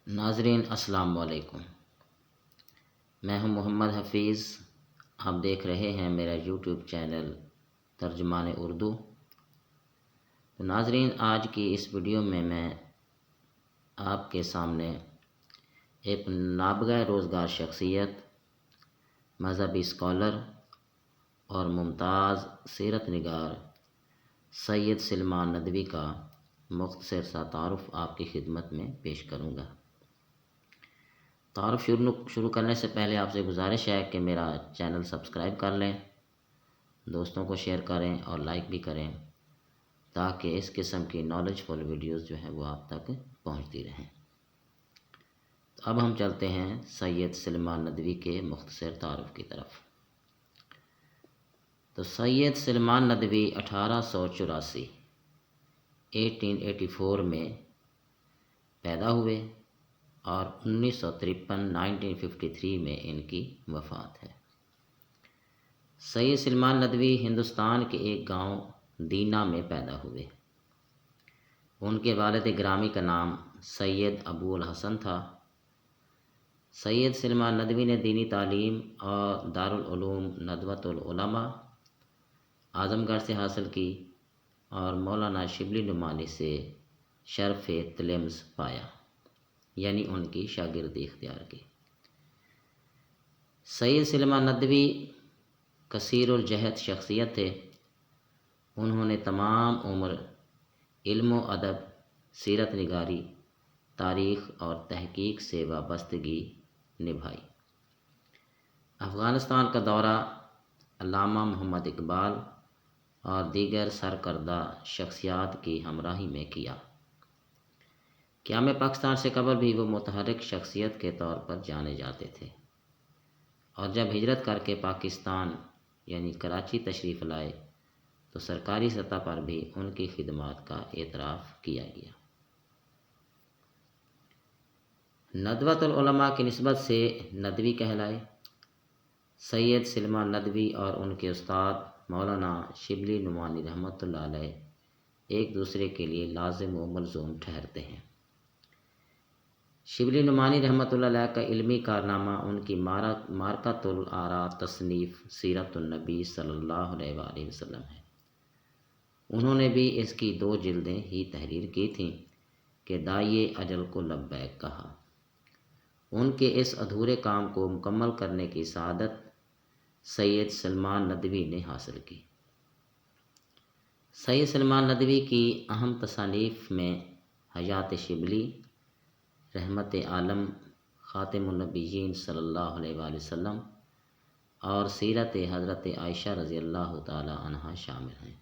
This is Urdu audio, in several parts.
ناظرین السلام علیکم، میں ہوں محمد حفیظ۔ آپ دیکھ رہے ہیں میرا یوٹیوب چینل ترجمان اردو۔ تو ناظرین، آج کی اس ویڈیو میں آپ کے سامنے ایک نابغہ روزگار شخصیت، مذہبی اسکالر اور ممتاز سیرت نگار سید سلمان ندوی کا مختصر سا تعارف آپ کی خدمت میں پیش کروں گا۔ تعارف شروع کرنے سے پہلے آپ سے گزارش ہے کہ میرا چینل سبسکرائب کر لیں، دوستوں کو شیئر کریں اور لائک بھی کریں تاکہ اس قسم کی نالج فل ویڈیوز جو ہیں وہ آپ تک پہنچتی رہیں۔ اب ہم چلتے ہیں سید سلمان ندوی کے مختصر تعارف کی طرف۔ تو سید سلمان ندوی 1884 میں پیدا ہوئے اور 1953 میں ان کی وفات ہے۔ سید سلمان ندوی ہندوستان کے ایک گاؤں دینا میں پیدا ہوئے۔ ان کے والد گرامی کا نام سید ابو الحسن تھا۔ سید سلمان ندوی نے دینی تعلیم اور دارالعلوم ندوۃ العلماء اعظم گڑھ سے حاصل کی اور مولانا شبلی نعمانی سے شرف تلمذ پایا، یعنی ان کی شاگردی اختیار کی۔ سید سلمان ندوی کثیر الجہد شخصیت تھے۔ انہوں نے تمام عمر علم و ادب، سیرت نگاری، تاریخ اور تحقیق سے وابستگی نبھائی۔ افغانستان کا دورہ علامہ محمد اقبال اور دیگر سرکردہ شخصیات کی ہمراہی میں کیا۔ قیام پاکستان سے قبل بھی وہ متحرک شخصیت کے طور پر جانے جاتے تھے، اور جب ہجرت کر کے پاکستان یعنی کراچی تشریف لائے تو سرکاری سطح پر بھی ان کی خدمات کا اعتراف کیا گیا۔ ندوۃ العلماء کی نسبت سے ندوی کہلائے۔ سید سلمان ندوی اور ان کے استاد مولانا شبلی نعمانی رحمۃ اللہ علیہ ایک دوسرے کے لیے لازم و ملزوم ٹھہرتے ہیں۔ شبلی نعمانی رحمۃ اللہ علیہ کا علمی کارنامہ ان کی معرکۃ الآراء تصنیف سیرت النبی صلی اللہ علیہ وآلہ وسلم ہے۔ انہوں نے بھی اس کی 2 جلدیں ہی تحریر کی تھیں کہ داعیِ اجل کو لبیک کہا۔ ان کے اس ادھورے کام کو مکمل کرنے کی سعادت سید سلمان ندوی نے حاصل کی۔ سید سلمان ندوی کی اہم تصانیف میں حیات شبلی، رحمت عالم خاتم النبیین صلی اللہ علیہ وآلہ وسلم اور سیرت حضرت عائشہ رضی اللہ تعالی عنہا شامل ہیں۔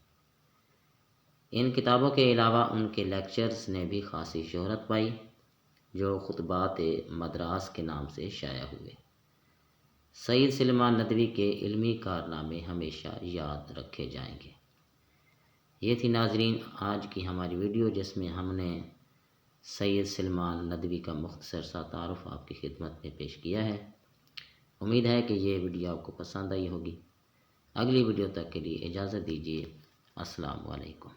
ان کتابوں کے علاوہ ان کے لیکچرز نے بھی خاصی شہرت پائی، جو خطبات مدراس کے نام سے شائع ہوئے۔ سید سلمان ندوی کے علمی کارنامے ہمیشہ یاد رکھے جائیں گے۔ یہ تھی ناظرین آج کی ہماری ویڈیو، جس میں ہم نے سید سلمان ندوی کا مختصر سا تعارف آپ کی خدمت میں پیش کیا ہے۔ امید ہے کہ یہ ویڈیو آپ کو پسند آئی ہوگی۔ اگلی ویڈیو تک کے لیے اجازت دیجیے۔ السلام علیکم۔